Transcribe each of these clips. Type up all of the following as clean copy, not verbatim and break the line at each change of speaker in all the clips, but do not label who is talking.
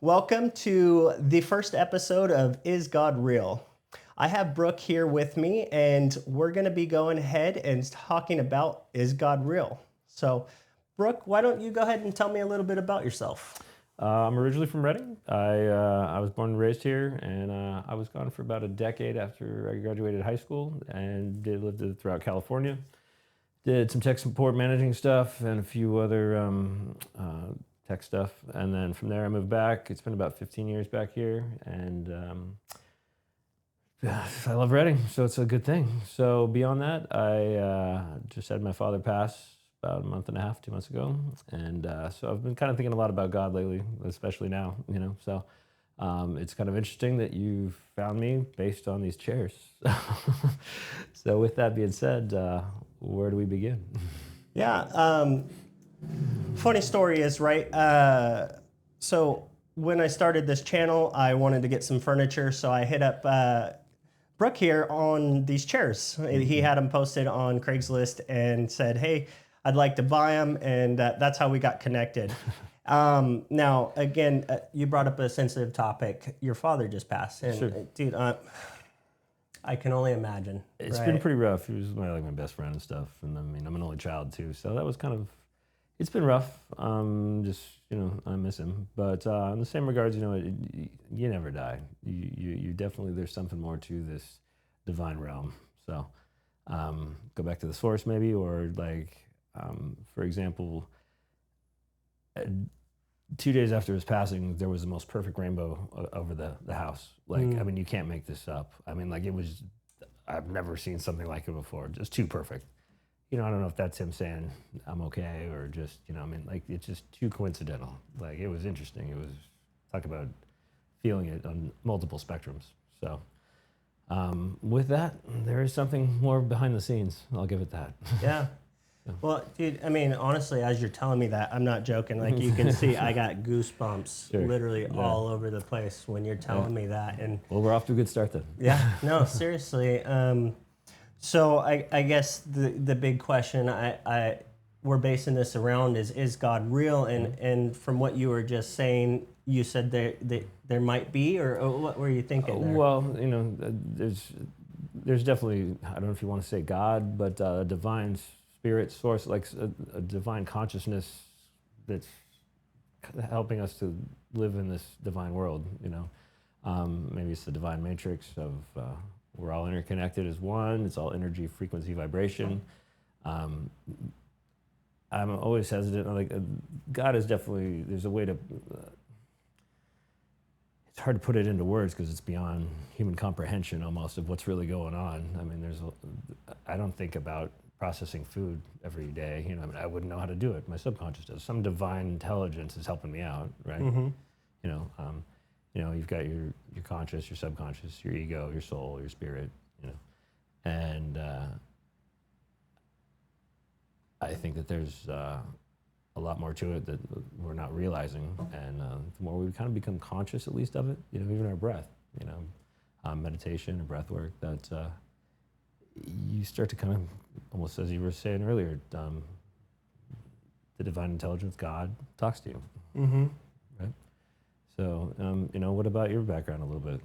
Welcome to the first episode of Is God Real? I have Brooke here with me, and we're going to be going ahead and talking about Is God Real? So, Brooke, why don't you go ahead and tell me a little bit about yourself?
I'm originally from Reading. I was born and raised here, and I was gone for about a decade after I graduated high school, and lived throughout California. Did some tech support managing stuff and a few other tech stuff, and then from there I moved back. It's been about 15 years back here, and I love Reading, so it's a good thing. So beyond that, I just had my father pass about a month and a half, 2 months ago, and so I've been kind of thinking a lot about God lately, especially now, so it's kind of interesting that you found me based on these chairs. So with that being said, where do we begin?
Yeah, funny story is, right, so when I started this channel, I wanted to get some furniture, so I hit up Brooke here on these chairs. He had them posted on Craigslist and said, hey, I'd like to buy them, and that's how we got connected. Now, again, you brought up a sensitive topic. Your father just passed, and
Sure.
Dude, I can only imagine.
It's been pretty rough. He was my best friend and stuff, and I mean, I'm an only child too, so that was kind of, it's been rough. Just, I miss him, but in the same regards, you never die. You definitely, there's something more to this divine realm. So go back to the source maybe, or like, for example, 2 days after his passing, there was the most perfect rainbow over the house. Like, I mean, you can't make this up. I mean, like, it was, I've never seen something like it before. Just too perfect. I don't know if that's him saying I'm okay, or just, like, it's just too coincidental. Like, it was interesting. It was, talk about feeling it on multiple spectrums. So with that, there is something more behind the scenes. I'll give it that.
Yeah. Well, dude, I mean, honestly, as you're telling me that, I'm not joking. Like, you can see I got goosebumps literally all over the place when you're telling me that. And
well, we're off to a good start then.
Yeah, no, seriously. So I guess the big question we're basing this around is God real? And from what you were just saying, you said there might be, or what were you thinking there?
Well, there's definitely, I don't know if you want to say God, but a divine spirit source, like a divine consciousness that's helping us to live in this divine world. Maybe it's the divine matrix of we're all interconnected as one. It's all energy, frequency, vibration. I'm always hesitant. Like, God is definitely, there's a way to, it's hard to put it into words because it's beyond human comprehension almost of what's really going on. I mean, I don't think about processing food every day. I mean, I wouldn't know how to do it. My subconscious does. Some divine intelligence is helping me out, right? Mm-hmm. You've got your conscious, your subconscious, your ego, your soul, your spirit, and I think that there's a lot more to it that we're not realizing, and the more we kind of become conscious, at least of it, even our breath, meditation and breath work, that you start to kind of, almost as you were saying earlier, the divine intelligence, God, talks to you. Mm-hmm. Right? So, what about your background a little bit?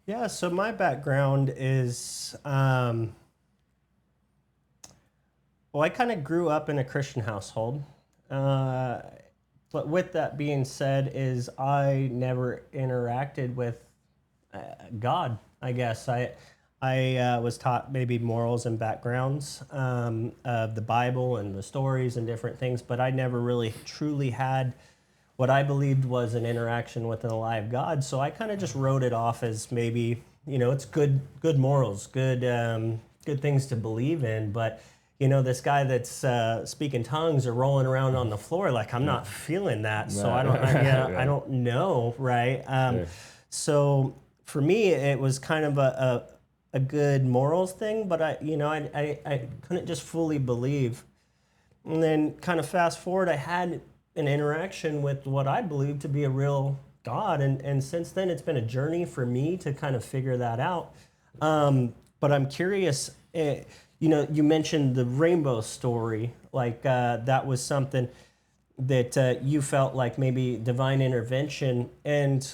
Yeah, so my background is, well, I kind of grew up in a Christian household. But with that being said, is I never interacted with God, I guess. I was taught maybe morals and backgrounds of the Bible and the stories and different things, but I never really truly had what I believed was an interaction with an alive God. So I kind of just wrote it off as maybe, it's good morals, good things to believe in. But, this guy that's speaking tongues or rolling around on the floor, like, I'm not feeling that. So I don't know, right? So for me, it was kind of a good morals thing, but I couldn't just fully believe. And then kind of fast forward, I had an interaction with what I believe to be a real God. And since then, it's been a journey for me to kind of figure that out. But I'm curious, you mentioned the rainbow story, like that was something that you felt like maybe divine intervention. And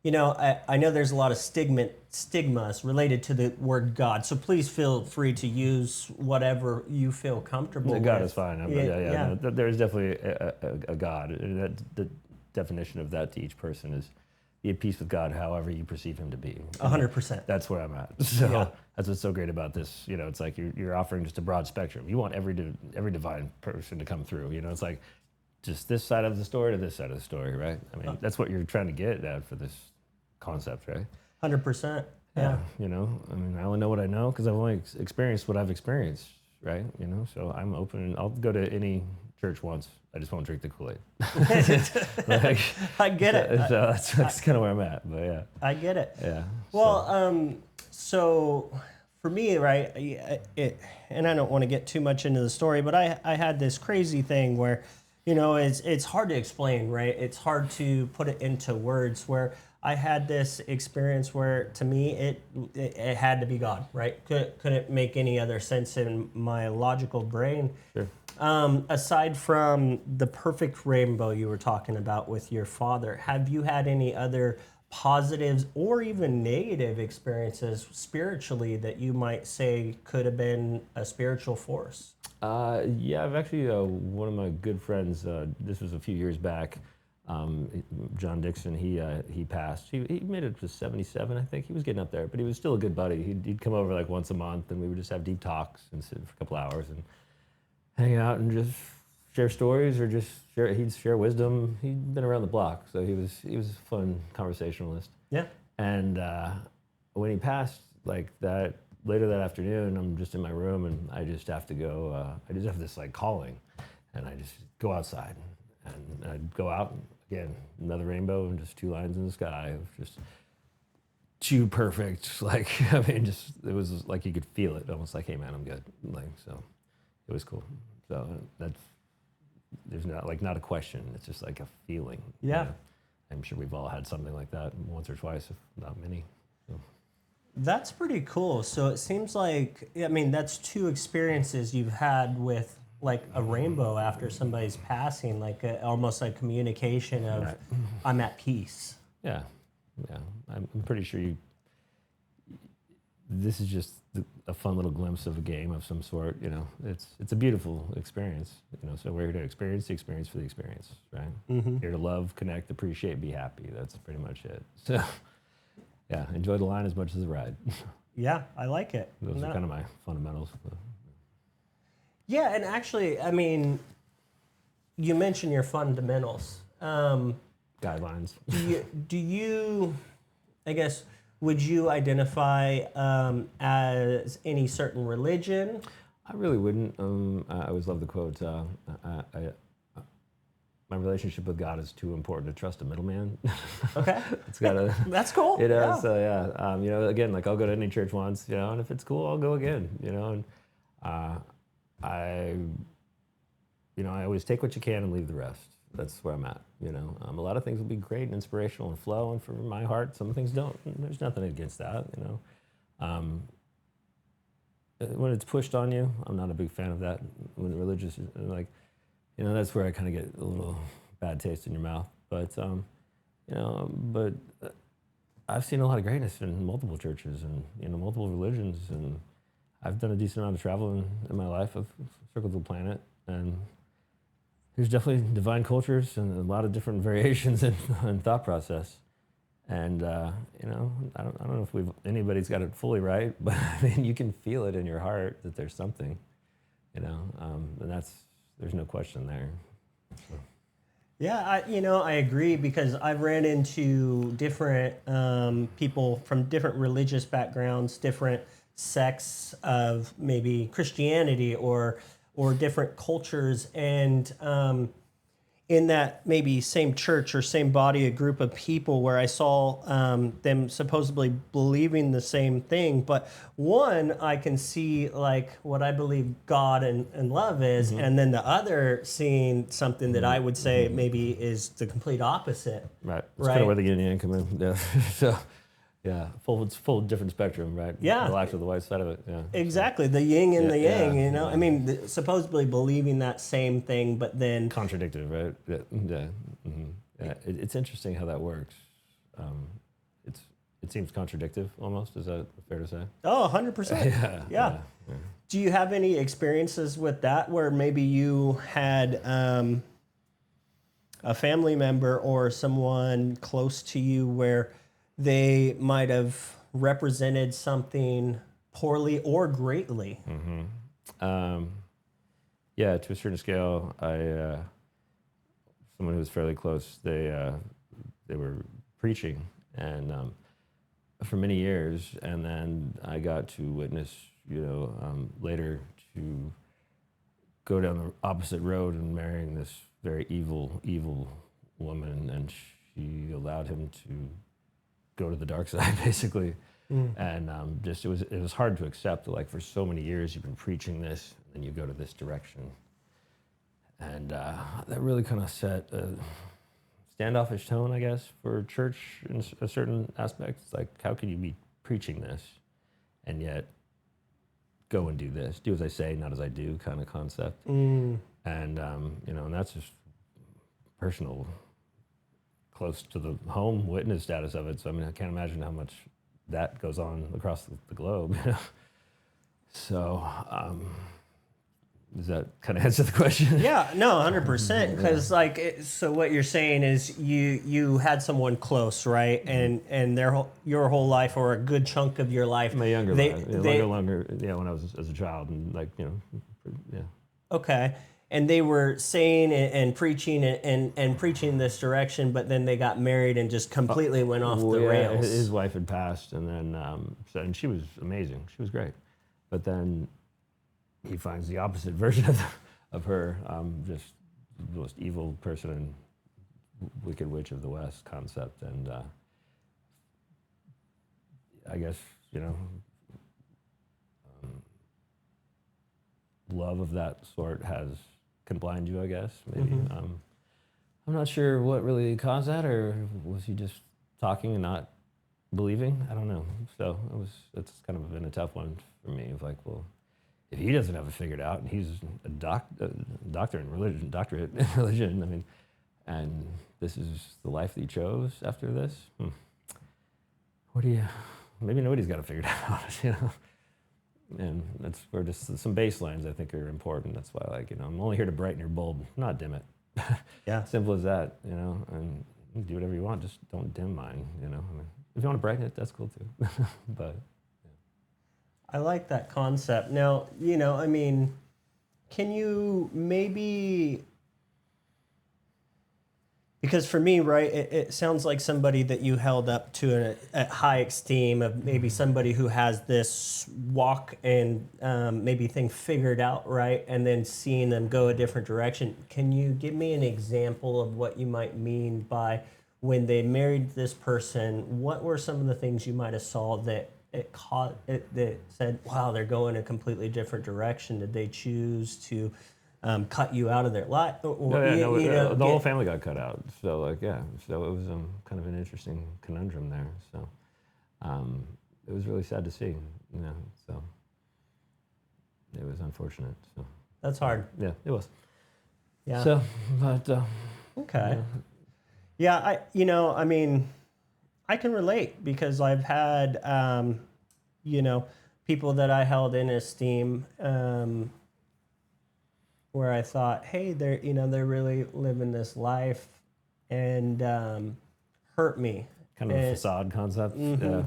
I know there's a lot of stigmas related to the word God. So please feel free to use whatever you feel comfortable with.
God is fine.
Yeah.
No, there's definitely a God. And the definition of that to each person is be at peace with God, however you perceive Him to be.
100%.
That's where I'm at. So that's what's so great about this. It's like you're offering just a broad spectrum. You want every divine person to come through. It's like just this side of the story to this side of the story, right? I mean, that's what you're trying to get at for this concept, right?
100%. Yeah.
I mean, I only know what I know because I've only experienced what I've experienced, right? So I'm open. I'll go to any church once. I just won't drink the Kool-Aid.
I get it.
So that's kind of where I'm at, but yeah.
I get it.
Yeah.
Well, so for me, right, and I don't want to get too much into the story, but I had this crazy thing where, it's hard to explain, right? It's hard to put it into words, where I had this experience where, to me, it had to be God, right? Couldn't make any other sense in my logical brain.
Sure.
Aside from the perfect rainbow you were talking about with your father, have you had any other positives or even negative experiences spiritually that you might say could have been a spiritual force?
Yeah, I've actually, one of my good friends, this was a few years back, John Dixon, he passed. He made it to 77, I think. He was getting up there, but he was still a good buddy. He'd come over like once a month, and we would just have deep talks and sit for a couple hours and hang out and just share stories, or just he'd share wisdom. He'd been around the block, so he was a fun conversationalist.
Yeah.
And when he passed, like that, later that afternoon, I'm just in my room, and I just have to go, I just have this like calling, and I just go outside, and I'd go out, again, another rainbow, and just two lines in the sky of just too perfect. Like, I mean, it was like you could feel it, almost like, hey man, I'm good. Like, so it was cool. So there's not a question. It's just like a feeling.
Yeah.
I'm sure we've all had something like that once or twice, if not many. So.
That's pretty cool. So it seems like, I mean, that's two experiences you've had with like a rainbow after somebody's passing, like almost like communication of, right. I'm at peace.
Yeah. I'm pretty sure this is just a fun little glimpse of a game of some sort. It's a beautiful experience. So we're here to experience the experience for the experience, right? Mm-hmm. Here to love, connect, appreciate, be happy. That's pretty much it. So yeah, enjoy the line as much as the ride.
Yeah, I like it.
Those are kind of my fundamentals.
Yeah, and actually, I mean, you mentioned your fundamentals.
Guidelines.
Do you, I guess, would you identify as any certain religion?
I really wouldn't. I always love the quote, my relationship with God is too important to trust a middleman.
Okay.
It's gotta.
That's cool.
Yeah. So yeah, again, like I'll go to any church once, and if it's cool, I'll go again, and I always take what you can and leave the rest. That's where I'm at, A lot of things will be great and inspirational and flow, and for my heart, some things don't. There's nothing against that, When it's pushed on you, I'm not a big fan of that. When religious, that's where I kind of get a little bad taste in your mouth. But, but I've seen a lot of greatness in multiple churches and, multiple religions, and I've done a decent amount of travel in my life. I've circled the planet, and there's definitely divine cultures and a lot of different variations in thought process. And, I don't know if anybody's got it fully right, but I mean, you can feel it in your heart that there's something, and there's no question there. So.
Yeah, I agree, because I've ran into different people from different religious backgrounds, different sects of maybe Christianity or different cultures, and in that maybe same church or same body, a group of people where I saw them supposedly believing the same thing. But one, I can see like what I believe God and love is, mm-hmm. and then the other seeing something that I would say maybe is the complete opposite.
Right. That's kind of where the yin and yang come in. Yeah. So, Yeah, it's full different spectrum, right?
Yeah.
The black or the white side of it. Yeah.
Exactly, the yin and the yang.
yeah,
You know,
yeah.
I mean, supposedly believing that same thing, but then
Contradictive, right? Yeah. Yeah. It's interesting how that works. It seems contradictive almost. Is that fair to say?
oh, 100%. Yeah. Do you have any experiences with that where maybe you had a family member or someone close to you where they might have represented something poorly or greatly?
Yeah, to a certain scale, someone who was fairly close, they were preaching and for many years, and then I got to witness, later to go down the opposite road and marrying this very evil woman, and she allowed him to go to the dark side, basically. And just it was hard to accept. Like, for so many years, you've been preaching this, and then you go to this direction, and that really kind of set a standoffish tone, I guess, for church in a certain aspect. It's like, how can you be preaching this and yet go and do this? Do as I say, not as I do, kind of concept. And and that's just personal, close to the home witness status of it. So I mean, I can't imagine how much that goes on across the globe. So does that kind of answer the question?
Yeah, no, 100%. Because so what you're saying is you had someone close, right? And your whole life, or a good chunk of your life,
My younger life, no longer, when I was as a child, and yeah.
Okay. And they were saying and preaching and preaching this direction, but then they got married and just completely went off the rails.
His wife had passed, and then and she was amazing. She was great, but then he finds the opposite version of her, just the most evil person and wicked witch of the West concept, and I guess love of that sort can blind you, I guess, maybe. I'm not sure what really caused that, or was he just talking and not believing? I don't know. So it's kind of been a tough one for me, of like, well, if he doesn't have it figured out, and he's a doctor in religion, doctorate in religion, I mean, and this is the life that he chose after this, maybe nobody's got it figured out, And that's where just some baselines, I think, are important. That's why, I'm only here to brighten your bulb, not dim it.
Yeah.
Simple as that, and you do whatever you want, just don't dim mine, I mean, if you want to brighten it, that's cool too. But
I like that concept. Now, I mean, can you maybe, because for me, right, it sounds like somebody that you held up to a high esteem of maybe somebody who has this walk and maybe thing figured out, right, and then seeing them go a different direction. Can you give me an example of what you might mean by when they married this person? What were some of the things you might have saw that that said, wow, they're going a completely different direction? Did they choose to cut you out of their life?
The whole family got cut out. So so it was kind of an interesting conundrum there. So it was really sad to see, so it was unfortunate. So
that's hard.
Yeah, it was.
Yeah.
So, but
okay. Yeah, I mean, I can relate, because I've had, people that I held in esteem, where I thought, hey, they're really living this life, and hurt me.
Kind of a facade concept. Yeah.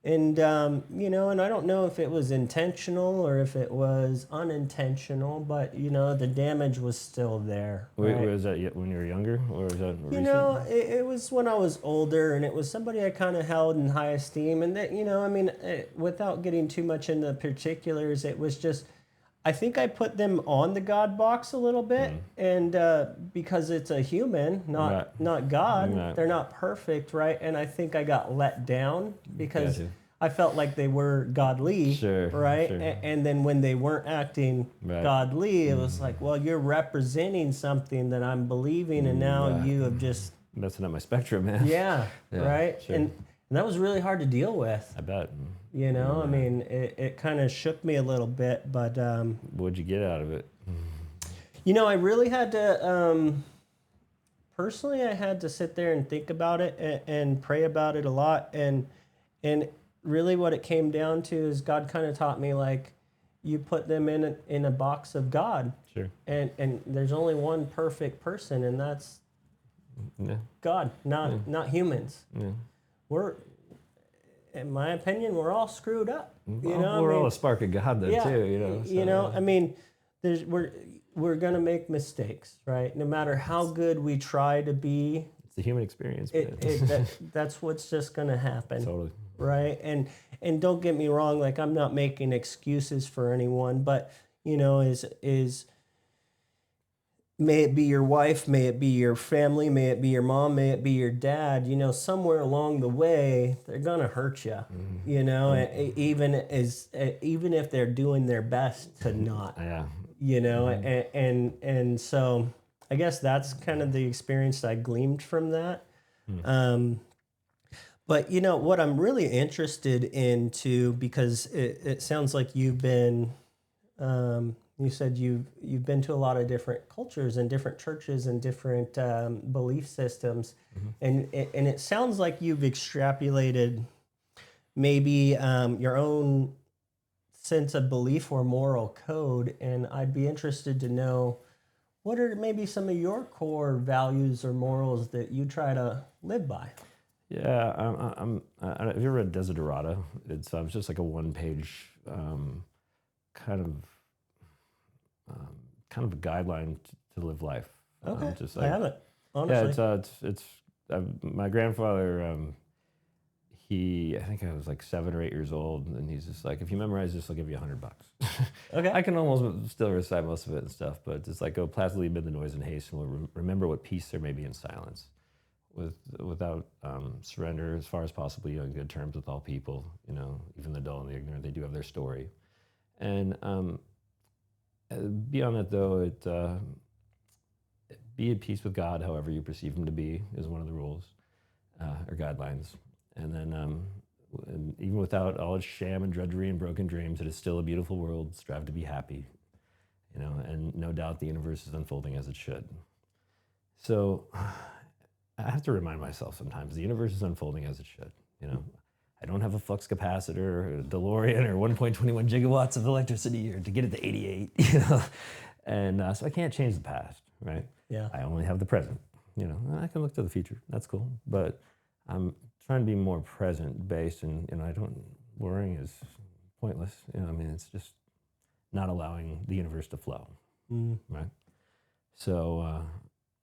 And, and I don't know if it was intentional or if it was unintentional, but, the damage was still there. Right?
Was that when you were younger, or was that recent?
It was when I was older, and it was somebody I kind of held in high esteem. And that, I mean, without getting too much into particulars, it was just, I think I put them on the God box a little bit, and because it's a human, not God, they're not perfect, right? And I think I got let down because I felt like they were godly, right? Sure. And then when they weren't acting godly, it was like, well, you're representing something that I'm believing, and now you have just
messing up my spectrum, man.
Yeah, right. Sure. And that was really hard to deal with.
I bet.
You know, I mean, it kind of shook me a little bit, but
what'd you get out of it?
you know, I really had to personally, I had to sit there and think about it and pray about it a lot, and really what it came down to is God kind of taught me, like, you put them in a box of God.
Sure.
And there's only one perfect person, and that's God, not humans.
Yeah.
We're, in my opinion, we're all screwed up. You know,
we're all a spark of God, though, too. You know. So,
you know, I mean, we're gonna make mistakes, right? No matter how good we try to be,
it's the human experience.
That's what's just gonna happen.
Totally.
Right, and don't get me wrong, like, I'm not making excuses for anyone, but you know, is may it be your wife, may it be your family, may it be your mom, may it be your dad, you know, somewhere along the way, they're gonna hurt you, you know, even if they're doing their best to not, you know, and so I guess that's kind of the experience I gleaned from that. But you know what I'm really interested into, because it sounds like you've been, you said you've been to a lot of different cultures and different churches and different belief systems, and it sounds like you've extrapolated maybe your own sense of belief or moral code. And I'd be interested to know, what are maybe some of your core values or morals that you try to live by?
Yeah, have you ever read Desiderata? It's just like a one-page kind of a guideline to live life.
Okay,
just like,
I haven't, honestly.
Yeah, it's my grandfather. I think I was like 7 or 8 years old, and he's just like, if you memorize this, I'll give you $100.
Okay,
I can almost still recite most of it and stuff, but just like, go placidly amid the noise and haste, and remember what peace there may be in silence. Without surrender, as far as possible, on good terms with all people, you know, even the dull and the ignorant, they do have their story. And beyond that, though, be at peace with God, however you perceive him to be, is one of the rules or guidelines. And then, and even without all its sham and drudgery and broken dreams, it is still a beautiful world. Strive to be happy, you know, and no doubt the universe is unfolding as it should. So I have to remind myself sometimes the universe is unfolding as it should. You know, I don't have a flux capacitor or a DeLorean or 1.21 gigawatts of electricity or to get it to 88, you know, and so I can't change the past, right?
Yeah.
I only have the present, you know. I can look to the future. That's cool, but I'm trying to be more present based, and you know, worrying is pointless. You know, I mean, it's just not allowing the universe to flow, right? So.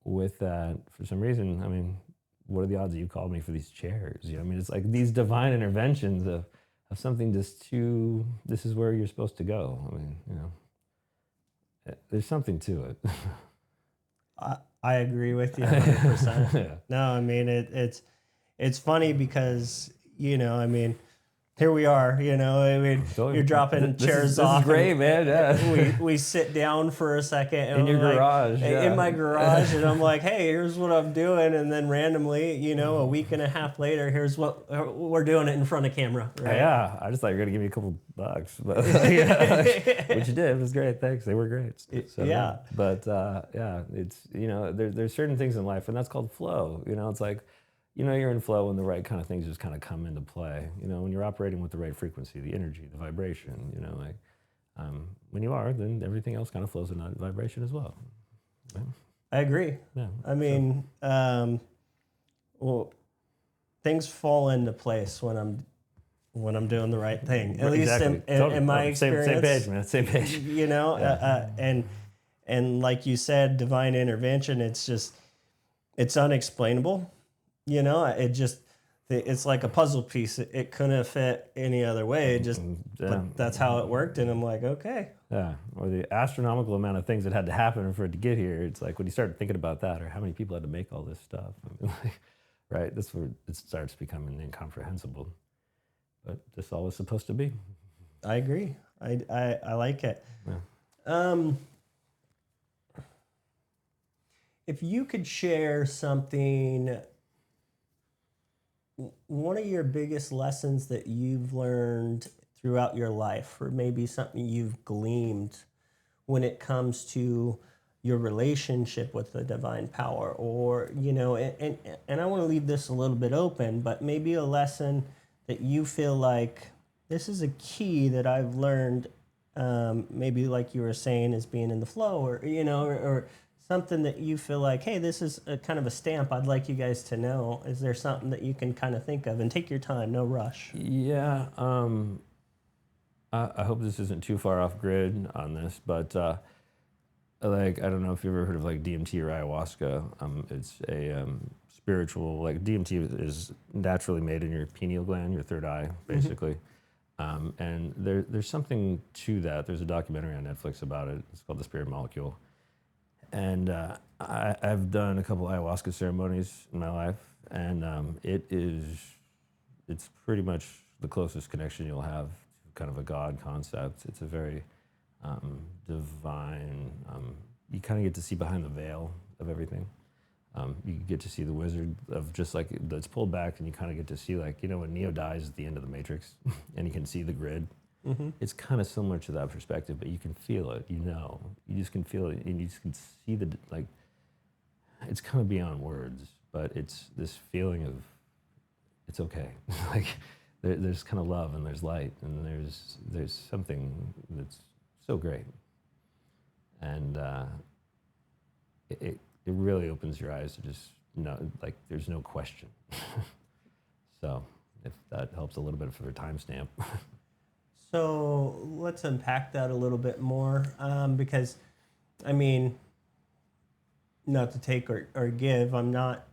With that, for some reason, I mean, what are the odds that you called me for these chairs? You know, I mean, it's like these divine interventions of something just this is where you're supposed to go. I mean, you know, there's something to it.
I agree with you 100%. Yeah. No, I mean, it's funny because, you know, I mean, here we are, you know, I mean, you're dropping chairs off.
This is great, man. Yeah.
We sit down for a second. And
in your garage.
In my garage. And I'm like, hey, here's what I'm doing. And then randomly, you know, a week and a half later, here's what we're doing it in front of camera. Right?
Yeah. I just thought you were going to give me a couple bucks. But, yeah, which you did. It was great. Thanks. They were great. So,
yeah.
But, yeah, it's, you know, there's certain things in life, and that's called flow. You know, it's like, you know, you're in flow when the right kind of things just kind of come into play. You know, when you're operating with the right frequency, the energy, the vibration, you know, like when you are, then everything else kind of flows in that vibration as well. Yeah.
I agree. Yeah. I mean, well, things fall into place when I'm doing the right thing. At least in my experience.
Same page, man. Same page.
You know, yeah. And like you said, divine intervention. It's unexplainable. You know, it's like a puzzle piece. It couldn't have fit any other way. But that's how it worked. And I'm like, okay.
Yeah. Or the astronomical amount of things that had to happen for it to get here. It's like when you start thinking about that, or how many people had to make all this stuff, I mean, like, right? That's where it starts becoming incomprehensible. But this all was supposed to be.
I agree. I like it.
Yeah.
If you could share something one of your biggest lessons that you've learned throughout your life, or maybe something you've gleaned when it comes to your relationship with the divine power, or and I want to leave this a little bit open, but maybe a lesson that you feel like this is a key that I've learned, maybe like you were saying, is being in the flow, or or something that you feel like, hey, this is a kind of a stamp I'd like you guys to know. Is there something that you can kind of think of? And take your time, no rush.
Yeah. I hope this isn't too far off grid on this, but like, I don't know if you've ever heard of like DMT or ayahuasca. It's a spiritual, like DMT is naturally made in your pineal gland, your third eye, basically. And there's something to that. There's a documentary on Netflix about it. It's called The Spirit Molecule. And I've done a couple ayahuasca ceremonies in my life, and it's pretty much the closest connection you'll have to kind of a God concept. It's a very divine, you kind of get to see behind the veil of everything. You get to see the wizard of just like, that's pulled back, and you kind of get to see, like, when Neo dies at the end of the Matrix and you can see the grid. It's kind of similar to that perspective, but you can feel it, you just can feel it, and you just can see the, like, it's kind of beyond words, but it's this feeling of, it's okay. Like, there's kind of love, and there's light, and there's something that's so great. And it really opens your eyes to just know, like, there's no question. So if that helps a little bit for a timestamp.
So let's unpack that a little bit more, because, I mean, not to take or give, I'm not.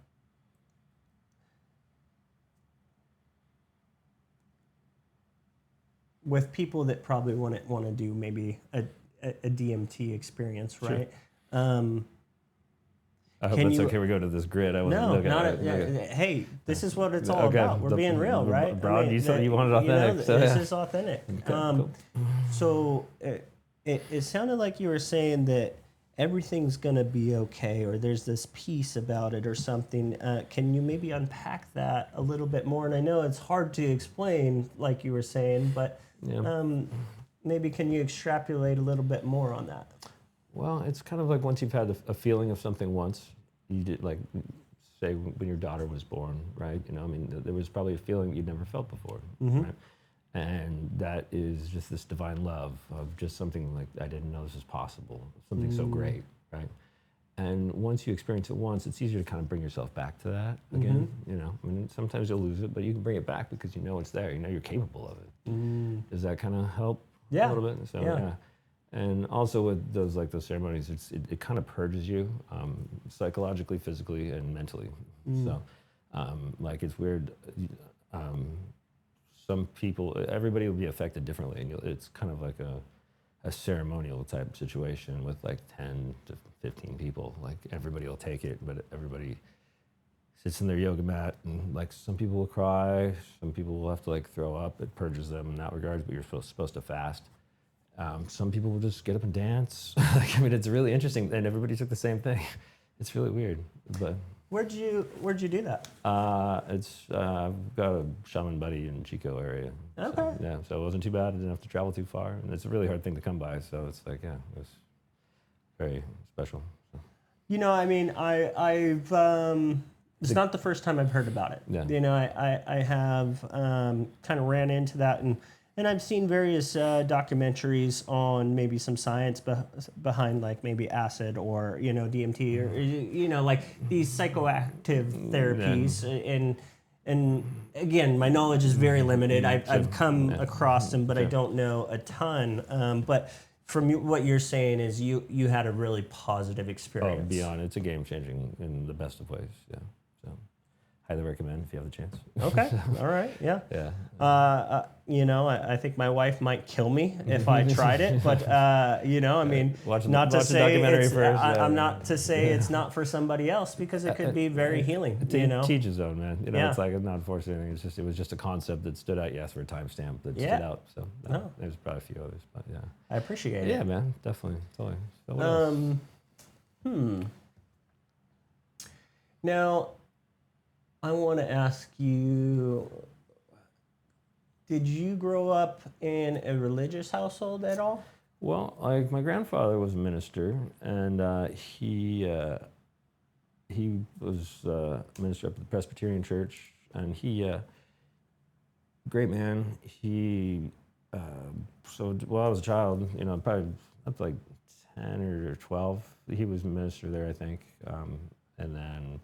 With people that probably want to do maybe a DMT experience, right?
Sure. I hope it's okay we go to this grid. I wasn't looking at it.
Hey, this is what it's all about. We're being real, right?
Broad, you said you wanted authentic.
This is authentic.
Cool.
So it sounded like you were saying that everything's going to be okay, or there's this peace about it or something. Can you maybe unpack that a little bit more? And I know it's hard to explain, like you were saying, but maybe can you extrapolate a little bit more on that?
Well, it's kind of like once you've had a feeling of something once, you did, like, say when your daughter was born, right? I mean, there was probably a feeling you'd never felt before, right? And that is just this divine love of just something like, I didn't know this was possible, something so great, right? And once you experience it once, it's easier to kind of bring yourself back to that again, I mean, sometimes you'll lose it, but you can bring it back because it's there, you're capable of it. Does that kind of help a little bit? So, yeah. And also with those ceremonies, it kind of purges you psychologically, physically, and mentally. So, like, it's weird. Some people, everybody will be affected differently, and it's kind of like a ceremonial type situation with like 10 to 15 people. Like, everybody will take it, but everybody sits in their yoga mat, and like, some people will cry, some people will have to like throw up. It purges them in that regard, but you're supposed to fast. Some people will just get up and dance. I mean, it's really interesting, and everybody took the same thing. It's really weird, but
where'd you do that?
I've got a shaman buddy in Chico area.
Okay.
So it wasn't too bad. I didn't have to travel too far, and it's a really hard thing to come by. So it's like, it was very special. So.
I mean, I've it's not the first time I've heard about it.
Yeah.
I have kind of ran into that, and I've seen various documentaries on maybe some science behind, like, maybe acid or DMT, or like these psychoactive therapies. And again, my knowledge is very limited. I've come across them, but I don't know a ton. But from what you're saying is you had a really positive experience.
Oh, beyond, it's a game changing in the best of ways. Yeah. So highly recommend if you have the chance.
Okay. All right. Yeah.
Yeah.
I think my wife might kill me if I tried it, but I mean,
watch
not
the
to say
documentary
it's,
first.
I'm not to say it's not for somebody else, because it could be very healing.
Teach his own, man. It's like, I'm not forcing anything. It was just a concept that stood out. You asked for a timestamp that stood out. So there's probably a few others, but yeah.
I appreciate it.
Yeah, man, definitely, totally. So
Now, I want to ask you, did you grow up in a religious household at all?
Well, like my grandfather was a minister, and he was a minister up at the Presbyterian Church, and great man. So while I was a child, probably up to like 10 or 12, he was a minister there, I think. And then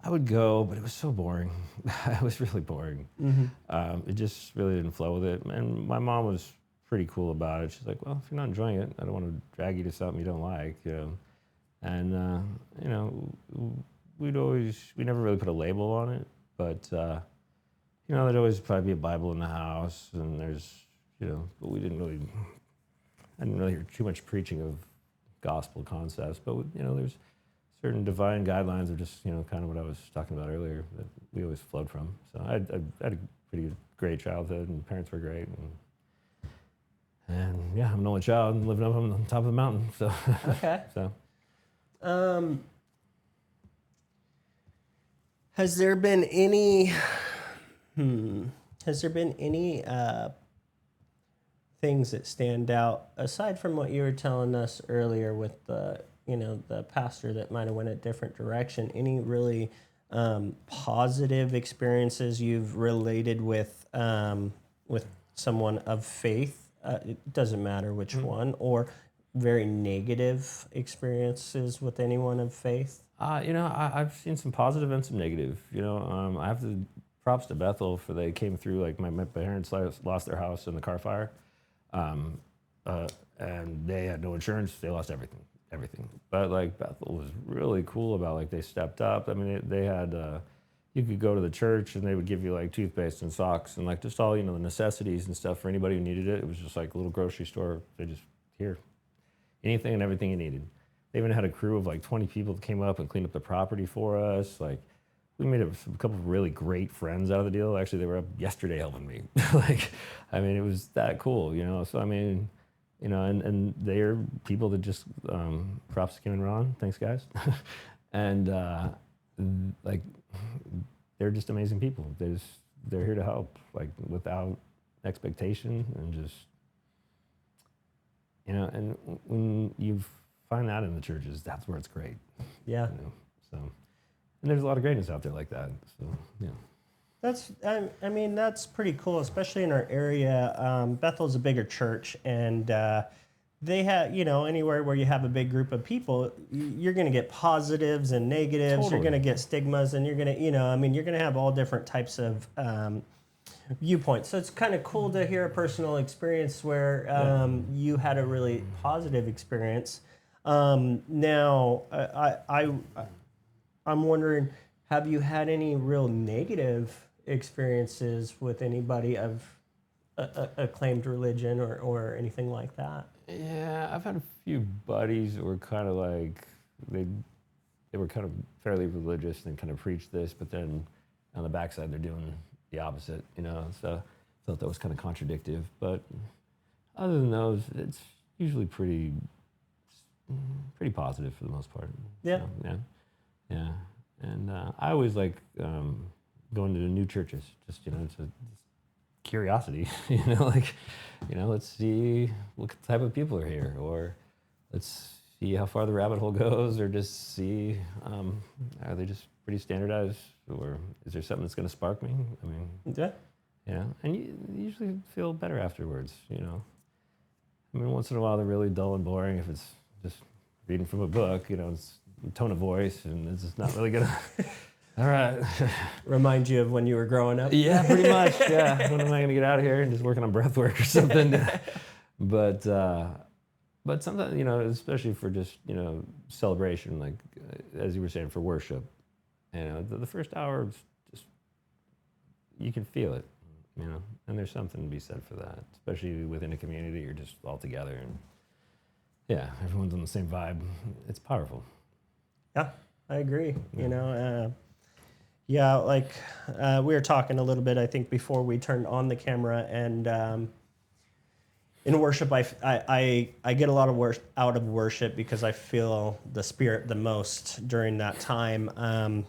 I would go, but it was so boring. It was really boring. It just really didn't flow with it. And my mom was pretty cool about it. She's like, well, if you're not enjoying it, I don't want to drag you to something you don't like. And, we never really put a label on it, but, there'd always probably be a Bible in the house, and but I didn't really hear too much preaching of gospel concepts, but, there's certain divine guidelines of just, kind of what I was talking about earlier that we always flowed from. So I had a pretty great childhood, and parents were great. And yeah, I'm an only child and living up on the top of the mountain. So,
Okay.
So.
Has there been any things that stand out aside from what you were telling us earlier with the pastor that might have went a different direction? Any really positive experiences you've related with someone of faith? It doesn't matter which one, or very negative experiences with anyone of faith?
I've seen some positive and some negative. I have to props to Bethel for they came through. Like my parents lost their house in the car fire, and they had no insurance. They lost everything. But like Bethel was really cool about, like, they stepped up. I mean, they had you could go to the church and they would give you like toothpaste and socks and like just all the necessities and stuff for anybody who needed it. It was just like a little grocery store. They just here, anything and everything you needed. They even had a crew of like 20 people that came up and cleaned up the property for us. Like, we made a couple of really great friends out of the deal. Actually, they were up yesterday helping me. It was that cool, So, and they're people that just, props to Kim and Ron. Thanks, guys. And, they're just amazing people. They're here to help, like, without expectation, and just, and when you've find that in the churches, that's where it's great.
Yeah.
So, and there's a lot of greatness out there like that. So, yeah.
That's pretty cool, especially in our area. Bethel's a bigger church, and they have, anywhere where you have a big group of people, you're going to get positives and negatives.
Totally.
You're going to get stigmas, and you're going to, you're going to have all different types of viewpoints. So it's kind of cool to hear a personal experience where you had a really positive experience. Now, I'm wondering, have you had any real negative experiences with anybody of a claimed religion or anything like that?
Yeah, I've had a few buddies that were kind of like, they were kind of fairly religious and kind of preached this, but then on the backside they're doing the opposite, so I thought that was kind of contradictive. But other than those, it's usually pretty positive for the most part.
Yeah.
So, yeah. And I always like going to new churches. Just it's a curiosity. Let's see what type of people are here, or let's see how far the rabbit hole goes, or just see are they just pretty standardized, or is there something that's going to spark me? Yeah. And you usually feel better afterwards. Once in a while they're really dull and boring if it's just reading from a book, it's tone of voice, and it's just not really gonna. All right.
Remind you of when you were growing up?
Yeah, pretty much. Yeah. When am I gonna get out of here and just working on breath work or something? But sometimes, especially for just celebration, like as you were saying, for worship, the first hour, just you can feel it, and there's something to be said for that, especially within a community. You're just all together, and yeah, everyone's on the same vibe. It's powerful.
Yeah, I agree. We were talking a little bit, I think, before we turned on the camera, and in worship, I get a lot of out of worship because I feel the Spirit the most during that time.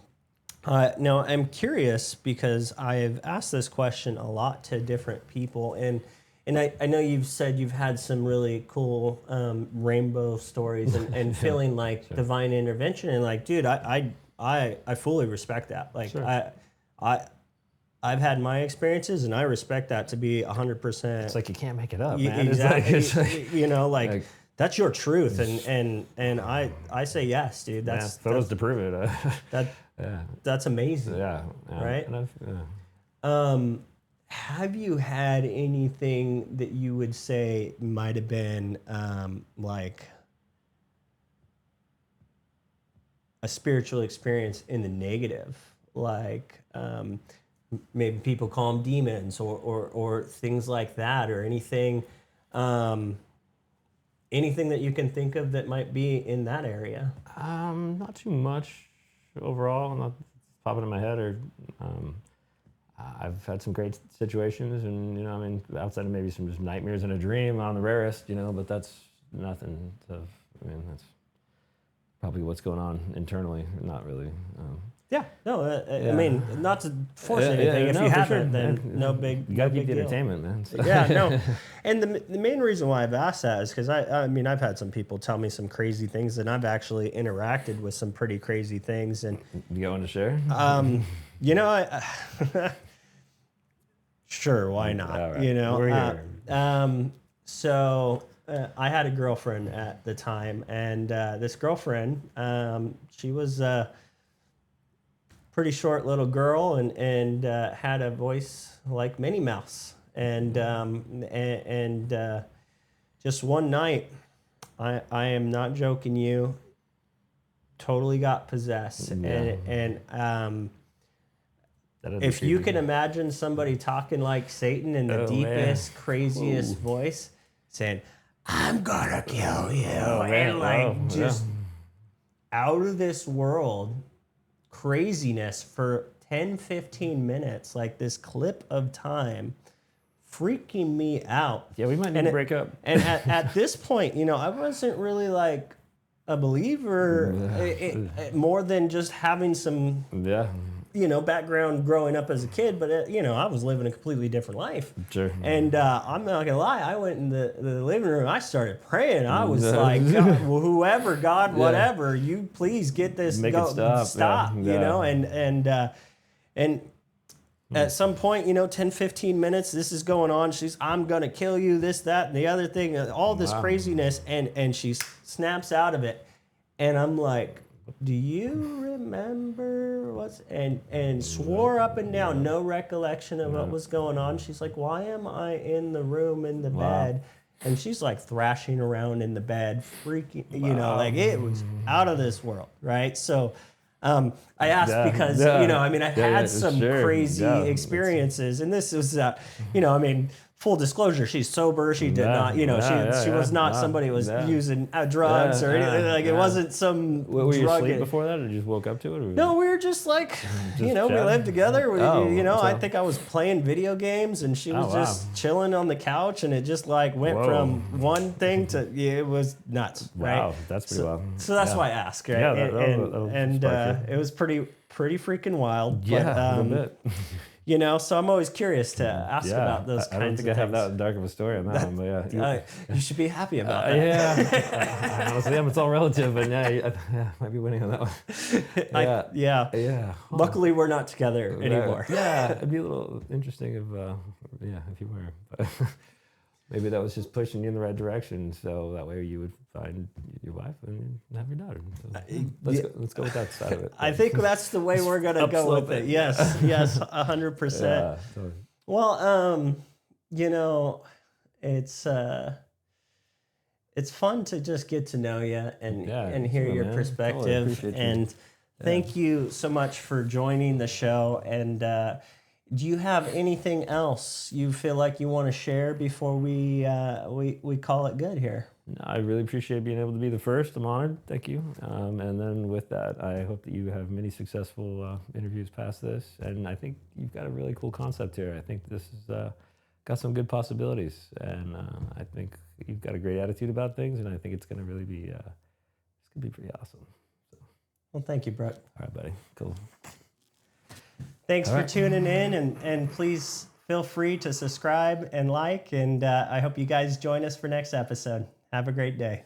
No, I'm curious because I've asked this question a lot to different people, and I know you've said you've had some really cool rainbow stories and feeling like divine intervention, and like, dude, I fully respect that. Like,
Sure.
I I've had my experiences, and I respect that to be 100%.
It's like you can't make it up, man.
Exactly.
It's like,
You know, like that's your truth, and I say yes, dude. That's
photos to prove it.
that
Yeah.
that's amazing.
Yeah.
Right?
And
Have you had anything that you would say might have been like a spiritual experience in the negative? Like maybe people call them demons or things like that, or anything anything that you can think of that might be in that area?
not too much overall. Not popping in my head, or I've had some great situations, and I mean, outside of maybe some just nightmares in a dream on the rarest, but that's nothing. I mean, that's probably what's going on internally, not really.
Yeah, no,
Yeah.
I mean, not to force anything. If
no,
you
for
haven't,
sure.
then no big.
You gotta
no
keep
big
the
deal.
entertainment, man. So.
Yeah, no, and the main reason why I've asked that is because I mean, I've had some people tell me some crazy things, and I've actually interacted with some pretty crazy things, and
You got one to share?
Sure, why not?
All right. We're here.
So I had a girlfriend at the time, and this girlfriend, she was a pretty short little girl, and had a voice like Minnie Mouse, and just one night, I am not joking you, totally got possessed, and if you can imagine somebody talking like Satan in the deepest, craziest voice, saying, "I'm gonna kill you," and like just out of this world craziness for 10, 15 minutes, like this clip of time, freaking me out.
Yeah, we might need to break up.
And at this point, I wasn't really like a believer, more than just having some background growing up as a kid, but I was living a completely different life.
Sure.
And I'm not gonna lie, I went in the living room, I started praying. I was like, God, whoever, God, whatever, you please get this,
Make it stop.
Yeah. And at some point, 10, 15 minutes, this is going on. I'm gonna kill you, this, that, and the other thing, all this craziness, and she snaps out of it. And I'm like, do you remember what's, and swore up and down, no recollection of what was going on. She's like, why am I in the room in the bed? And she's like thrashing around in the bed, freaking, like it was out of this world, right? So I asked because, I've had some crazy experiences, and this was, full disclosure, she's sober. She did not, she was not somebody who was using drugs or anything. Like it wasn't some
Were you
drug.
asleep before that, or just woke up to it? Or?
No, we were just like, we lived together. I think I was playing video games, and she was just chilling on the couch, and it just like went from one thing to it was nuts.
Wow,
right?
that's pretty wild.
So that's why I asked, right?
Yeah,
and it was pretty freaking wild.
Yeah,
but,
a little bit.
So I'm always curious to ask about those kinds of things.
I don't think I have that dark of a story on that one, but yeah.
You should be happy about that.
Yeah. Honestly, it's all relative, but yeah, might be winning on that one.
Yeah.
Huh.
Luckily, we're not together anymore.
Yeah, it'd be a little interesting if you were. But maybe that was just pushing you in the right direction, so that way you would find your wife and have your daughter. So let's go with that side of it.
I think that's the way we're gonna go with it. Yes, 100%.
Yeah, totally.
Well, it's fun to just get to know you and hear your perspective.
Totally
and thank you so much for joining the show. And do you have anything else you feel like you want to share before we call it good here?
No, I really appreciate being able to be the first. I'm honored. Thank you. And then with that, I hope that you have many successful interviews past this. And I think you've got a really cool concept here. I think this has got some good possibilities. And I think you've got a great attitude about things. And I think it's going to really be, it's going to be pretty awesome. So.
Well, thank you, Brett.
All right, buddy. Cool.
Thanks
All
for
right.
tuning in, and please feel free to subscribe and like, and I hope you guys join us for next episode. Have a great day.